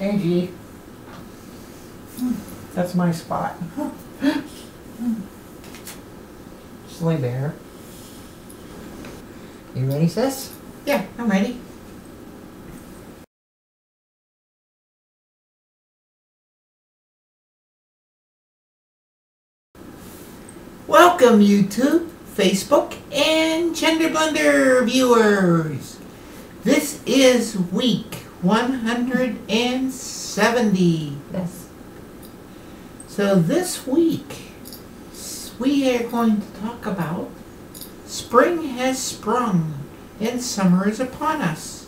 Angie. That's my spot. Silly bear. You ready, sis? Yeah, I'm ready. Welcome YouTube, Facebook, and GenderBlender viewers. This is week 170. Yes. So this week, we are going to talk about spring has sprung and summer is upon us.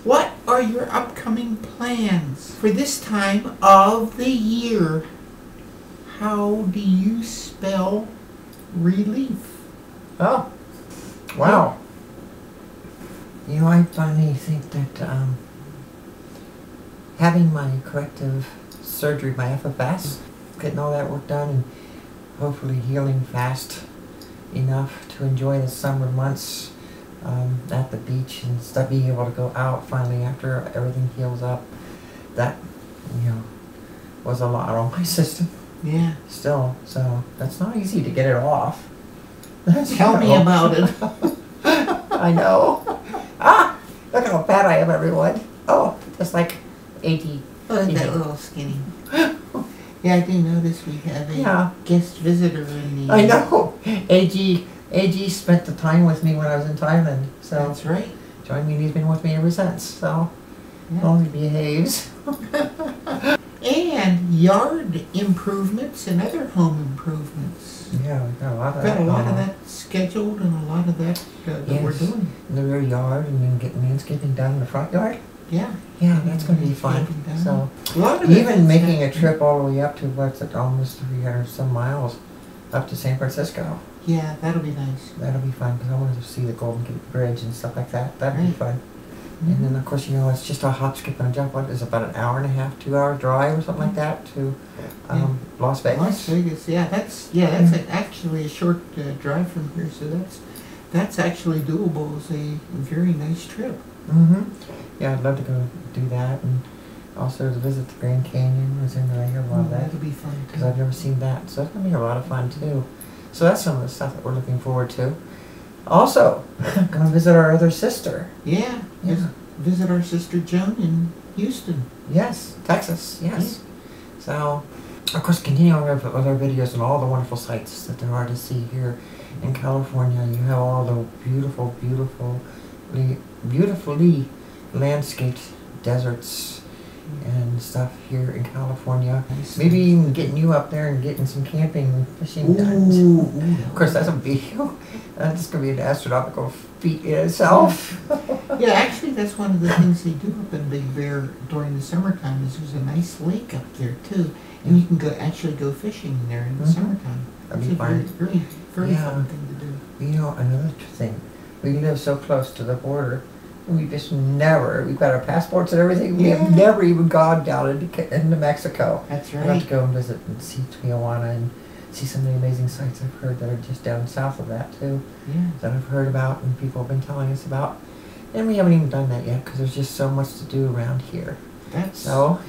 What are your upcoming plans for this time of the year? How do you spell relief? Oh, wow. You know, I finally think that having my corrective surgery, my FFS, getting all that work done and hopefully healing fast enough to enjoy the summer months at the beach and stuff, being able to go out finally after everything heals up, that, you know, was a lot on my system. Yeah. Still, so that's not easy to get it off. Tell me about it. I know. Ah, look how fat I am, everyone. Oh, just like 80. Oh, that little skinny. Yeah, I do notice we have a guest visitor in the... I know. AG spent the time with me when I was in Thailand. So that's right. Joined me and he's been with me ever since. So only behaves. And yard improvements and other home improvements. Yeah, we've got a lot of Got that. a lot of that scheduled and a lot of that that we're doing. In the rear yard and then getting landscaping done in the front yard. Yeah. Yeah, that's going to be fun. So a lot of even making a trip all the way up to what's it, almost 300 some miles up to San Francisco. Yeah, that'll be nice. That'll be fun because I wanted to see the Golden Gate Bridge and stuff like that. That'd be fun. And then of course, you know, it's just a hop, skip, and a jump. What is it, about an hour and a half, 2 hour drive or something like that to Las Vegas. Las Vegas, yeah, that's actually a short drive from here, so that's actually doable. It's a very nice trip. Yeah, I'd love to go do that, and also to visit the Grand Canyon. Was in there, I hear a lot of that. That'll be fun too. Because I've never seen that, so it's gonna be a lot of fun too. So that's some of the stuff that we're looking forward to. Also, gonna visit our other sister. Yeah. Visit our sister Joan in Houston. Yes, Texas. Yes. So, of course, continuing with our videos and all the wonderful sights that there are to see here in California. You have all the beautifully landscaped deserts and stuff here in California. Maybe even getting you up there and getting some camping and fishing done. Of course, that's going to be an astronomical feat in itself. Yeah, actually, that's one of the things they do up in Big Bear during the summertime. Is there's a nice lake up there too, and you can actually go fishing there in the summertime. That'd be fun. Very fun thing to do. You know, another thing, we live so close to the border. We just never, we've got our passports and everything, we have never even gone down into Mexico. That's right. I'd like to go and visit and see Tijuana and see some of the amazing sites I've heard that are just down south of that too. Yeah. That I've heard about and people have been telling us about. And we haven't even done that yet because there's just so much to do around here. So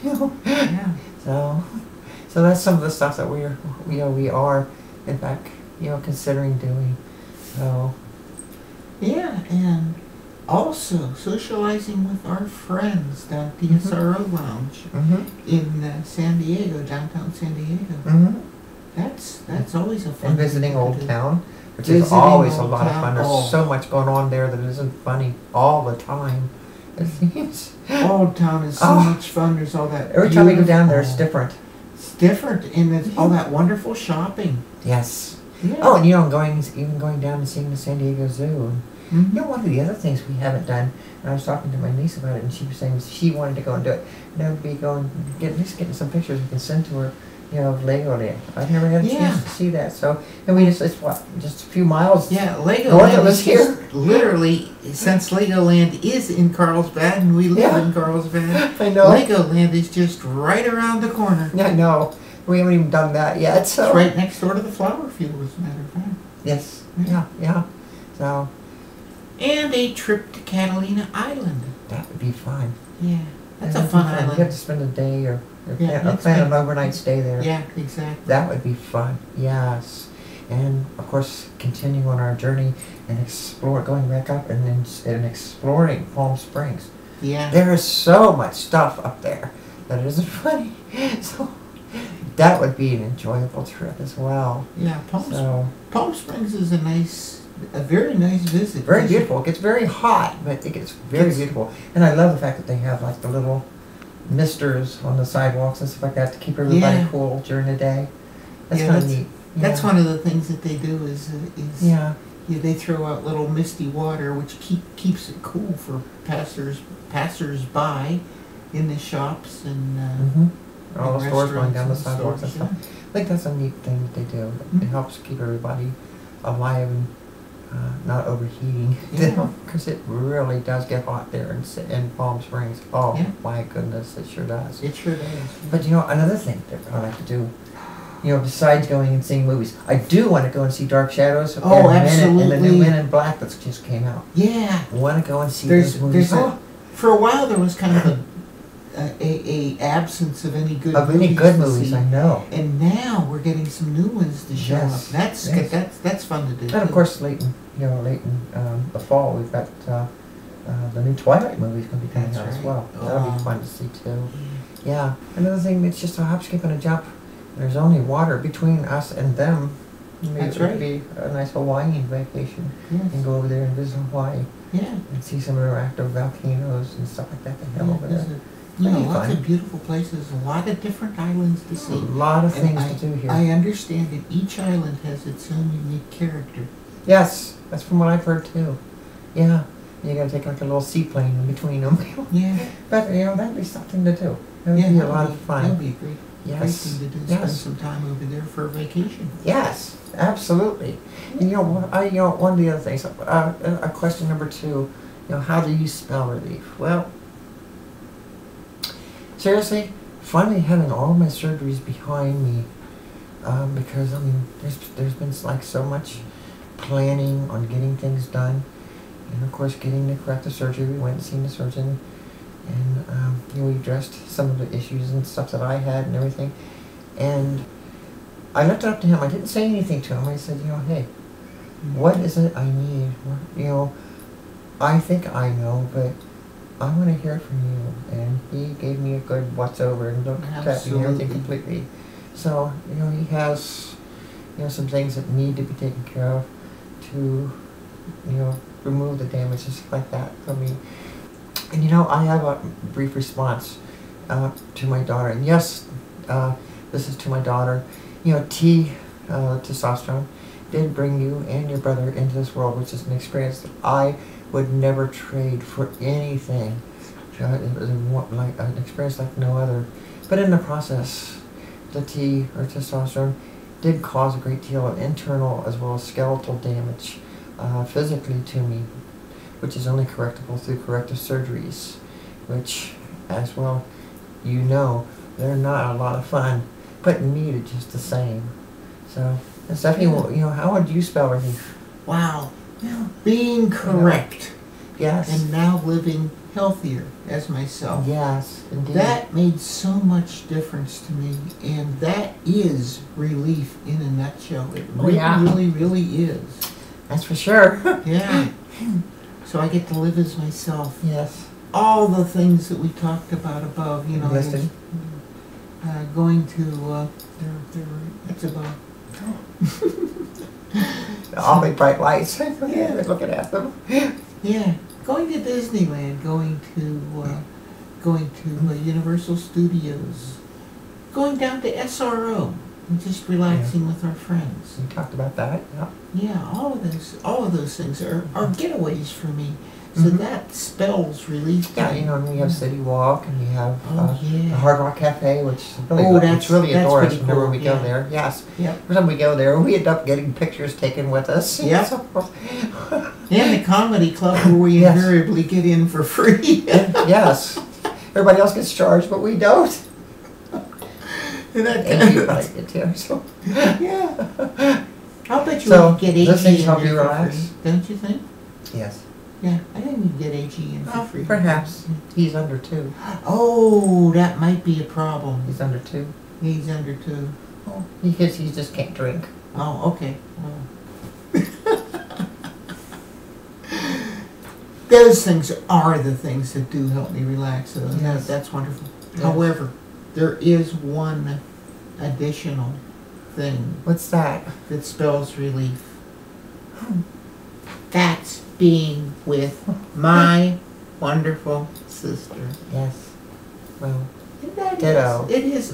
that's some of the stuff that we are, in fact, considering doing. So. Yeah, and also socializing with our friends down at the SRO Lounge in San Diego, downtown San Diego. That's always a fun. And visiting Old Town, which is always a lot of fun. There's so much going on there that isn't funny all the time. It seems. Old Town is so much fun. There's all that. Every time we go down there, it's different. It's different, and it's all that wonderful shopping. Yes. Yeah. Oh, and going down and seeing the San Diego Zoo. You know, one of the other things we haven't done, and I was talking to my niece about it, and she was saying she wanted to go and do it. And that would be getting some pictures we can send to her, of Legoland. I've never had a chance to see that. So, and it's just a few miles. Yeah, Legoland is here. Literally, since Legoland is in Carlsbad, and we live in Carlsbad, I know. Legoland is just right around the corner. Yeah, I know. We haven't even done that yet. So. It's right next door to the flower field, as a matter of fact. Yes. Yeah. So. And a trip to Catalina Island. That would be fun. Yeah. That's a fun island. You have to spend a day or Yeah, plan an overnight stay there. Yeah, exactly. That would be fun, yes. And of course, continuing on our journey and going back up and exploring Palm Springs. Yeah. There is so much stuff up there that it isn't funny. So that would be an enjoyable trip as well. Yeah, Palm Springs is a very nice visit. Very beautiful. It gets very hot, but it gets very beautiful. And I love the fact that they have like the little misters on the sidewalks and stuff like that to keep everybody cool during the day. That's kind of neat. That's one of the things that they do is they throw out little misty water, which keeps it cool for passers-by in the shops and all the stores going down the sidewalks and stores, stuff. I think that's a neat thing that they do. It helps keep everybody alive and not overheating. Because it really does get hot there in Palm Springs. Oh my goodness, it sure does. It sure does. But another thing that I like to do, besides going and seeing movies, I do want to go and see Dark Shadows. Oh, absolutely. And the new Men in Black that just came out. Yeah. I want to go and see those movies. For a while there was kind of a absence of any good movies. I know. And now we're getting some new ones to show up. That's fun to do. And of course, late in the fall, we've got the new Twilight movie is going to be coming out as well. That'll be fun to see too. Yeah. Another thing that's just a hop, skip, and a jump. There's only water between us and them. Maybe it would be a nice Hawaiian vacation and go over there and visit Hawaii. Yeah. And see some of their active volcanoes and stuff like that they have over there. Lots of beautiful places, a lot of different islands to see. A lot of things to do here. I understand that each island has its own unique character. Yes, that's from what I've heard too. Yeah. You gotta take like a little seaplane in between them. Yeah. But that'd be something to do. That would be a lot of fun. That'd be a great thing to do. Spend some time over there for a vacation. Yes, absolutely. And one of the other things, question number 2, how do you spell relief? Well, seriously, finally having all my surgeries behind me, because there's been like so much planning on getting things done, and of course getting the corrective surgery. We went and seen the surgeon, and we addressed some of the issues and stuff that I had and everything. And I left it up to him. I didn't say anything to him. I said, hey, what is it I need? I think I know, but I want to hear from you. And he gave me a good what's over and looked at me and everything completely. So, he has, some things that need to be taken care of to, remove the damage and stuff like that from me. And I have a brief response to my daughter. And yes, this is to my daughter. Testosterone did bring you and your brother into this world, which is an experience that I would never trade for anything. It was an experience like no other. But in the process, the testosterone did cause a great deal of internal as well as skeletal damage physically to me, which is only correctable through corrective surgeries, which, as well, they're not a lot of fun, but needed just the same. So, Stephanie, how would you spell relief? Wow. Being correct. Yes. And now living healthier as myself. Yes, indeed. That made so much difference to me, and that is relief in a nutshell. It really, really is. That's for sure. Yeah. So I get to live as myself. Yes. All the things that we talked about above, going to, that's above. All the bright lights. Yeah. Looking at them. Yeah. Going to Disneyland, going to Universal Studios, going down to SRO, and just relaxing with our friends. We talked about that. Yeah. Yeah, all of those things are getaways for me. So that spells relief. Yeah, and we have City Walk, and we have the Hard Rock Cafe, which is that's really adorable cool. whenever we go there. Yes. Yep. Every time we go there, we end up getting pictures taken with us. Yep. And the comedy club where we invariably get in for free. Yes. Everybody else gets charged, but we don't. And you like it too. So. Yeah. I'll bet you we get 18 those things help in you for relax. free, don't you think? Yes. Yeah, I think we can get AG in for free. Perhaps. He's under 2. Oh, that might be a problem. He's under 2. He's under 2. Oh, because he just can't drink. Oh, okay. Well. Those things are the things that do help me relax. So Yes. that's wonderful. Yes. However, there is one additional thing What's that? that spells relief. That's being with my wonderful sister. Yes. Well, And that ditto. It is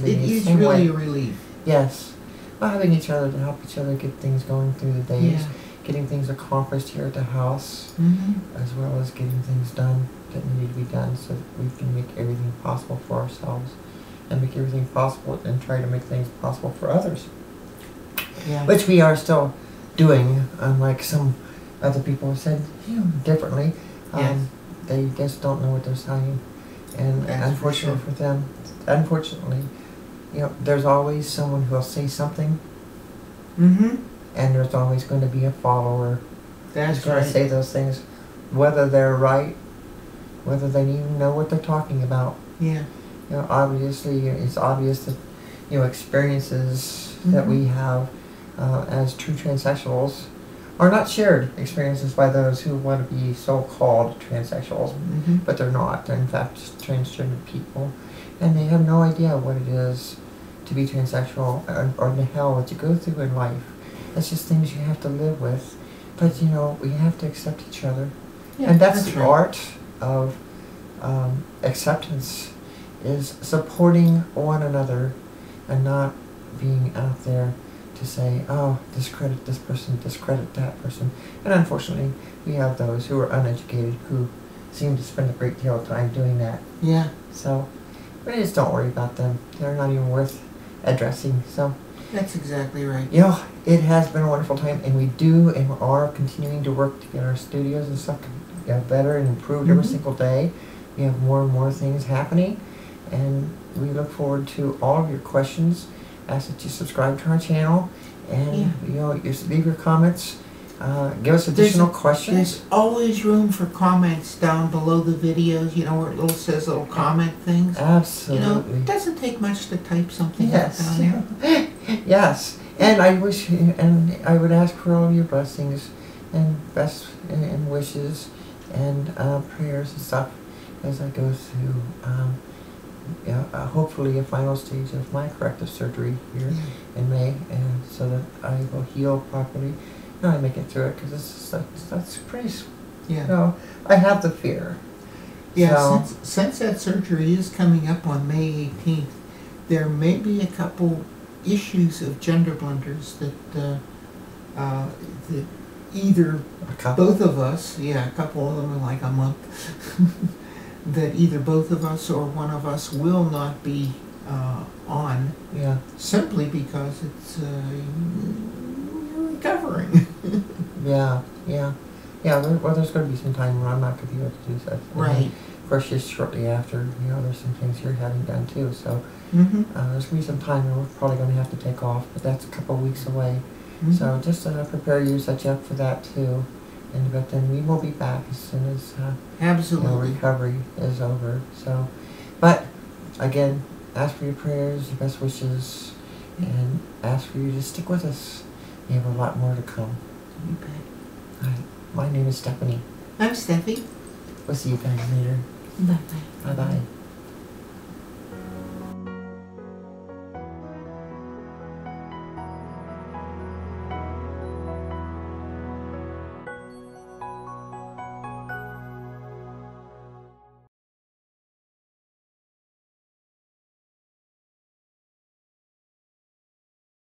Same really way. a relief. yes. Well, having each other to help each other get things going through the days, Yeah. getting things accomplished here at the house, Mm-hmm. as well as getting things done that need to be done so that we can make everything possible for ourselves and make everything possible and try to make things possible for others. Yeah. Which we are still doing, unlike some other people have said differently. Yes. They just don't know what they're saying. And That's for unfortunately sure. for them, unfortunately, there's always someone who'll say something, Mm-hmm. and there's always going to be a follower That's who's going to right. say those things, whether they're right, whether they even know what they're talking about. Yeah. Obviously, it's obvious that, experiences that we have as true transsexuals are not shared experiences by those who want to be so-called transsexuals, Mm-hmm. but they're not. They're in fact just transgender people, and they have no idea what it is to be transsexual or the hell that you go through in life. It's just things you have to live with, but we have to accept each other. Yeah, And that's the right. art of acceptance, is supporting one another and not being out there to say, oh, discredit this person, discredit that person. And unfortunately, we have those who are uneducated who seem to spend a great deal of time doing that. Yeah. So, we just don't worry about them. They're not even worth addressing. So, That's exactly right. it has been a wonderful time, and we do and are continuing to work to get our studios and stuff better and improved every Mhm. single day. We have more and more things happening, and we look forward to all of your questions. Ask that you subscribe to our channel, and you leave your comments. Give us additional questions. There's always room for comments down below the videos, where it says little comment things. Absolutely. It doesn't take much to type something Yes. down there. Yes, and I wish, and I would ask for all of your blessings and best and wishes and prayers and stuff as I go through, hopefully a final stage of my corrective surgery here in May, and so that I will heal properly. And I make it through it, because that's pretty. Yeah. I have the fear. Yeah. So, Since that surgery is coming up on May 18th, there may be a couple issues of GenderBlenders that either a couple. both of us, a couple of them in like a month, that either both of us or one of us will not be on, Yeah. simply because it's recovering. Yeah. There's going to be some time where I'm not going to be able to do such. Right. Of course, just shortly after, there's some things you're having done too. So Mm-hmm. there's going to be some time where we're probably going to have to take off, but that's a couple of weeks away. Mm-hmm. So just prepare you, set you up for that too. But then we will be back as soon as Absolutely. recovery is over. So, but again, ask for your prayers, your best wishes, and ask for you to stick with us. We have a lot more to come. You bet. All right. My name is Stephanie. I'm Steffi. We'll see you guys later. Bye-bye. Bye-bye.